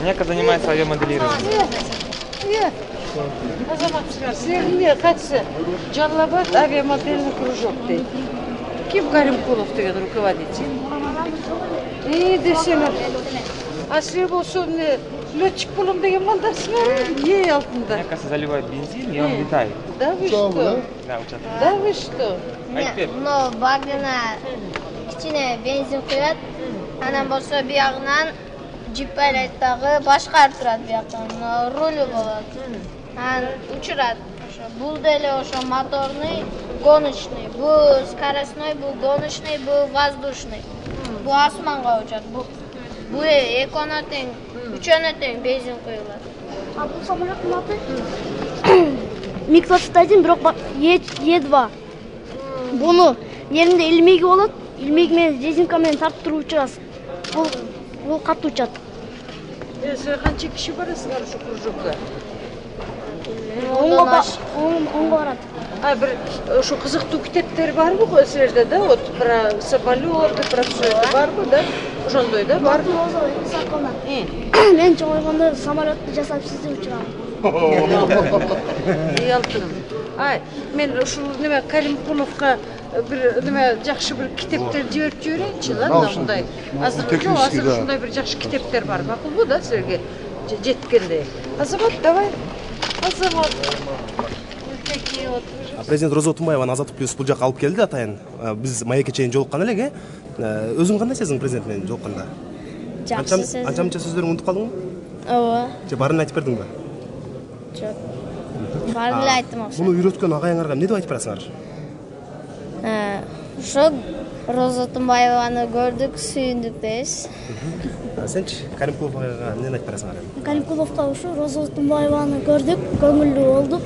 Няка занимается авиамоделированием. Азаматшылар, сіздерге қатысы Жаллабад авиамодельный кружок дейді. Ким Каримкулов деген руководитель. Десеңіз, сіздер болса летчик болам деген мандасыңар, алтында. Няка заливает бензин, и он летает. Да вы что? Да, участвует. Да вы что? Но багына кичине бензин құяды, анан болса бияғынан джипайлайттағы башқарып тұрады бияқтан, рулі болады. Учурат. Бул деле ошо моторный, гоночный, бул скоростной, бул гоночный, бул воздушный. Бул асманга учат. Бул экона тең, үчөнө тең бензин куюлат. А бул самолеттин аты? МиГ-21, бирок Е2. Буну жеринде илмеги болот. Илмеги менен резинка менен тартып туруп учасыз. Бул катуу учат. Сіз қанша киши барасыңар ушу кружокко? Онго барат. Бир ушу кызыктуу китептер барбы силерде да? Вот про самолеты, про все это барбы да? Ошондой да бар? Мен чоңойгондо самолетти жасап сизди учурам. Алтыным. Мен ушул неме Каримкуловго бир неме жакшы бир китептер жиберип жиберейинчи да, мындай. Азыр ушундай бир жакшы китептер бар. Макулбу да силерге жеткенде. Азамат, давай. Азамат. Президент Роза Отунбаеваны Азаттык плюс бул жакка алып келди атайын. Биз маекке чейин жолуккан элек, Өзүң кандай сезиң президент менен жолукканда? Жакшы сезим. Анча сөздөрүң унутуп калдыңбы? Ооба. Же баарын айтып бердиңби? Жок. Баарын эле айттым окшойт. Муну үйрөткөн агайыңарга эмне деп айтып барасыңар? Ошо Роза Отунбаеваны көрдүк, сүйүндүк дейбиз. Сенчи Каримкуловго эмнени айтып барасыңар? Каримкуловго ушу Роза Отунбаеваны көрдүк, көңүлдүү болдук.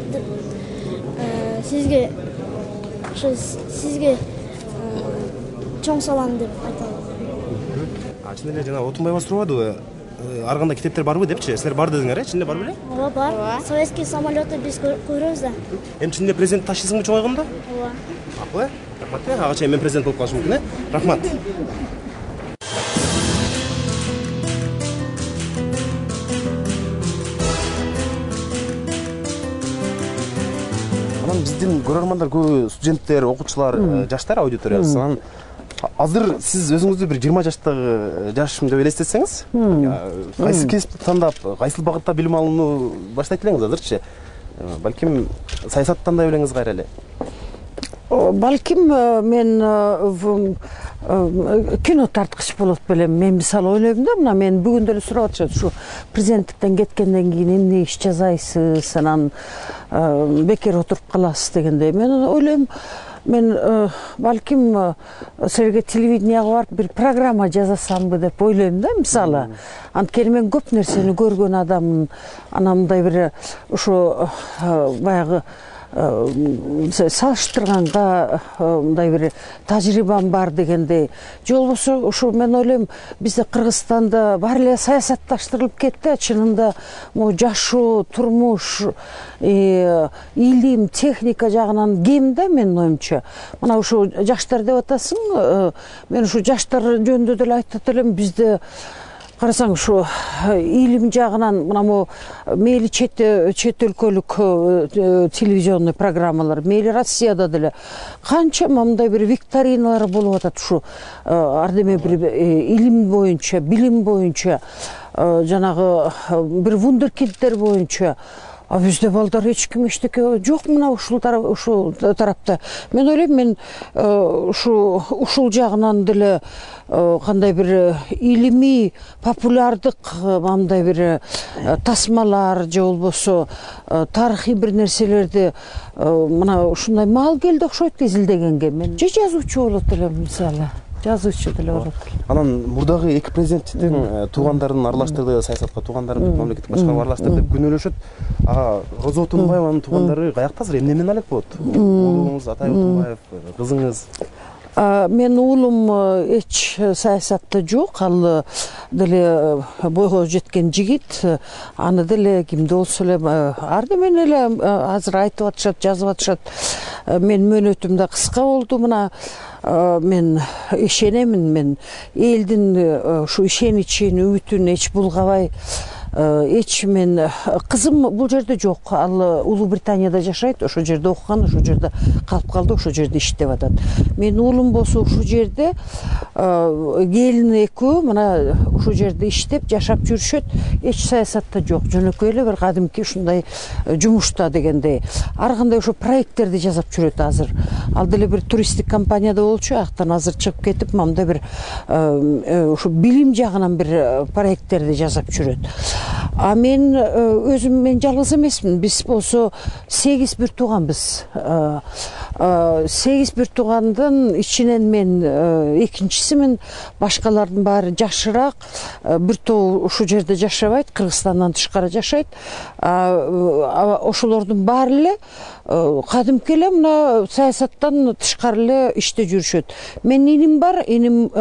Сизге чоң салам деп айталым. Чын эле жана Отунбаева сурабадыбы? Ар кандай китептер барбы депчи? Силер бар дедиңер, чынында бар беле? Ооба, бар. Советский самолеты биз көрөбүз да. Эми чынында президент ташыйсыңбы чоңойгондо? Ооба. Акылы? Рахмат. Ага чейин мен президент болуп калышым мүмкүн, Рахмат. Анан биздин көрөрмандар көбү студенттер, окуучулар, жаштар аудиториясы. Анан азыр сиз өзүңүздү бир 20 жаштагы жашым деп элестетсеңиз, кайсы кесипти тандап, кайсы багытта билим алууну баштайт элеңиз азырчы? Балким саясат тандай белеңиз кайра эле. Балким мен кино тарткыч болот белем. Мен мисалы ойлойм да, мына мен бүгүн деле сурап атышат, ушу президенттиктен кеткенден кийин эмне иш жасайсыз, анан бекер отуруп каласыз дегенде. Мен ойлойм, мен балким силерге телевиденияга барып бир программа жасасамбы деп ойлойм да, мисалы. Анткени мен көп нерсени көргөн адаммын. Анан мындай бир ушу баягы салыштырганга мындай бир тажрыйбам бар дегендей. Же болбосо ушу мен ойлойм, бизде Кыргызстанда баары эле саясатташтырылып кетти. Чынында могу жашоо, турмуш, илим, техника жагынан кем да менин оюмча. Мына ушу жаштар деп атасың, мен ушу жаштар жөнүндө деле айтат элем, бизде карасаң ушу илим жагынан мына мейли чет өлкөлүк телевизионный программалар, мейли Россияда деле канча мындай бир викториналар болуп атат ушу ардеме бир илим боюнча, билим боюнча, жанагы бир вундеркиндтер боюнча. А бизде балдар эч ким эчтеке жок мына ушул тарапта. Мен ойлойм, мен ушул жагынан деле кандай бир илимий, популярдык мындай бир тасмалар же болбосо тарыхый бир нерселерди мына ушундай маал келди окшойт изилдегенге. Мен же жазуучу болот элем мисалы. Жазуучу деле болот. Анан мурдагы эки президенттин туугандарын аралаштырды, саясатка туугандарын мамлекеттик башкарууга аралаштырды деп күнөөлөшөт. Роза Отунбаеванын туугандары каякта азыр эмне менен алек болот? Уулуңуз Атай Отунбаев, кызыңыз? Мен уулум эч саясатта жок, ал деле бойго жеткен жигит, аны деле кимде болсо эле арды мен эле азыр айтып атышат, жазып атышат. Мен мөөнөтүм да кыска болду, мына мен ишенемин, мен элдин ушу ишеничин, үмүтүн эч булгабай эч мен кызым бул жерде жок, ал Улуу Британияда жашайт, ошол жерде окуган, ошол жерде калып калды, ошол жерде иштеп атат. Менин уулум болсо ушул жерде, келини экөө мына ушул жерде иштеп жашап жүрүшөт, эч саясатта жок, жөнөкөй эле бир кадимки ушундай жумушта дегендей. Ар кандай ошо проекттерди жасап жүрөт азыр. Ал деле бир туристтик компанияда болчу, аяктан азыр чыгып кетип, мындай бир ушу билим жагынан бир проекттерди жасап жүрөт. А мен өзүм мен жалгыз эмесмин. Биз болсо 8 бир тууганбыз. 8 бир туугандын ичинен мен экинчисимин. Башкалардын баары жашыраак. Бир тоо ушул жерде жашабайт, Кыргызстандан тышкары жашайт. Ошолордун баары эле кадимки эле мына саясаттан тышкары эле иште жүрүшөт. Менин иним бар, иним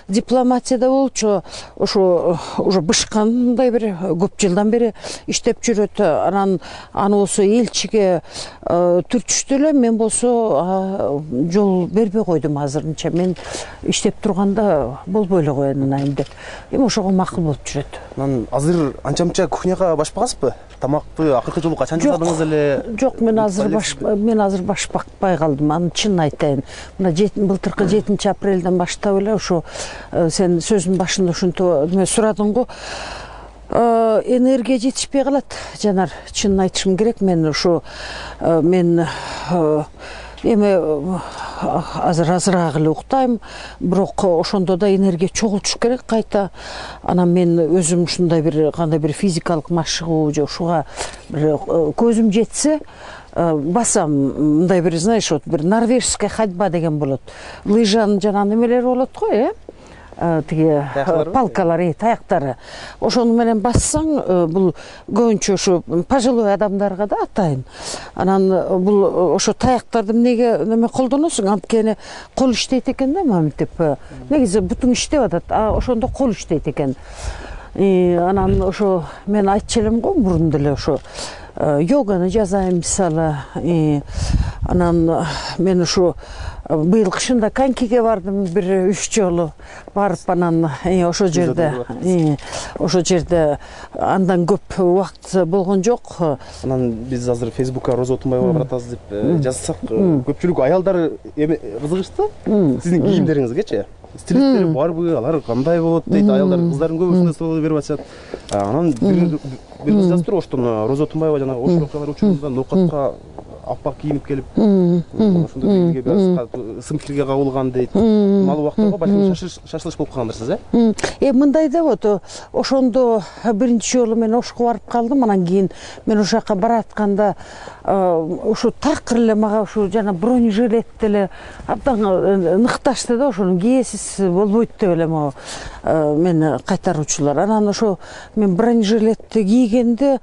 дипломатияда болчу, ошо уже бышкандай бир көп жылдан бери иштеп жүрөт. Анан аны болсо элчиге түртүштү эле, мен болсо жол бербей койдум азырынча. Мен иштеп турганда болбой эле коеюн деп. Эми ошого макул болуп жүрөт. Анан азыр анча-мынча кухняга башпагансызбы? Тамакты акыркы жолу качан жасадыңыз эле? Жок, мен азыр башпакпай калдым. Аны чын айтайын. Мына былтыркы 7 апрелден баштап эле ошо сен сөзүнүн башында ушинтип эме сурадың го. Энергия жетишпей калат, Жанар. Чынын айтышым керек, мен ошо мен эми азыраак эле уктайм, бирок ошондо да энергия чогултуш керек кайта. Анан мен өзүм ушундай бир кандай бир физикалык машыгуу же ушуга бир көзүм жетсе басам, мындай бир, знаешь, вот бир норвежская ходьба деген болот. Лыжанын жанагы немелери болот го, тиги палкалар, таяктары. Ошону менен бассаң, бул көбүнчө ошо пожилой адамдарга да атайын. Анан бул ошо таяктарды эмнеге неме колдоносуң? Анткени кол иштейт экен да, мамитип. Негизи бутуң иштеп атат, ошондо кол иштейт экен. Анан ошо мен айтчу элем го мурун деле ошо йоганы жасайм мисалы. Анан мен ушу быйыл кышында конькиге бардым бир 3 жолу. Барып анан ошол жерде андан көп убакыт болгон жок. Анан биз азыр Facebookка Роза Отунбаева баратабыз деп жазсак, көпчүлүк аялдар кызыгышты сиздин кийимдериңизгечи. Стилисттери барбы, алар кандай болот дейт, аялдар, кыздардын көбү ушундай суроо берип атышат. Анан бир кыз жазып туруп, оштон Роза Отунбаева жана ош окуялар учурунда ноокатка аппак кийинип келип, ошондой бирге бир ысым пикирге кабылган дейт. Малуу убактарга балким шашылыш болуп калгандыр сиз, мындай да вот ошондо биринчи жолу мен Ошко барып калдым, анан кийин мен ошол жака баратканда ушу такыр эле мага ушу жана бронежилет деле абдан ныкташты да, ошону кийесиз болбойт деп эле могу мени кайтаруучулар. Анан ошо мен бронежилетти кийгенде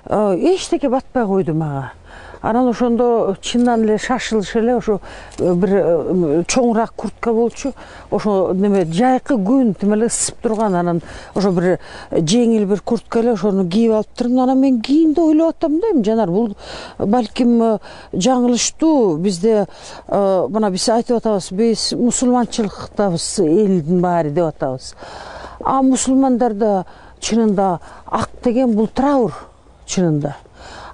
эчтеке батпай койду мага. Анан ошондо чындан эле шашылыш эле, ошо бир чоңураак куртка болчу. Ошо неме жайкы күн тим эле ысып турган, анан ошо бир жеңил бир куртка эле, ошону кийип алып турдум. Анан мен кийимди ойлоп атам да, Жанар, бул балким жаңылыштуу. Бизде мына биз айтып атабыз, биз мусулманчылыктабыз элдин баары деп атабыз. А мусулмандарда чынында ак деген бул траур чынында.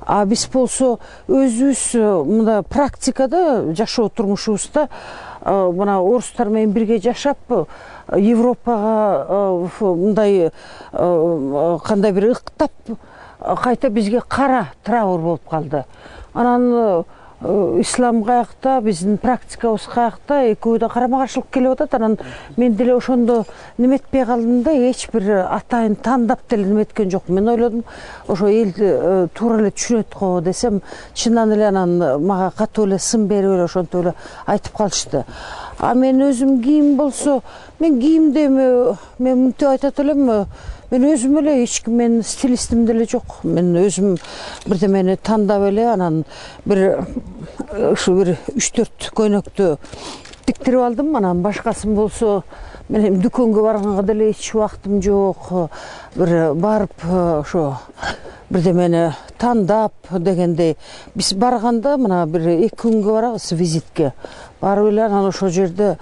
А биз болсо өзүбүз мында практикада жашоо турмушубузда мына орустар менен бирге жашап Европага мындай кандай бир ыктап кайта бизге кара траур болуп калды. Анан ислам каякта, биздин практикабыз каякта, экөө да карама каршылык келип атат. Анан мен деле ошондо неметпей калдым да, эч бир атайын тандап деле неметкен жок. Мен ойлодум, ошо эл туура эле түшүнөт го десем, чындан эле анан мага катуу эле сын берип эле ошентип эле айтып калышты. А мен өзүм кийим болсо, мен кийимде мен мынтип айтат элем, мен өзүм эле эч ким менин стилистим деле жок. Мен өзүм бирдемени тандап эле анан бир ушу бир 3-4 көйнөктү тиктирип алдым. Анан башкасын болсо мен дүкөнгө барганга деле эч убактым жок. Бир барып ошо бирдемени тандап дегендей. Биз барганда мына бир 2 күнгө барабыз визитке. Барып эле анан ошол жерде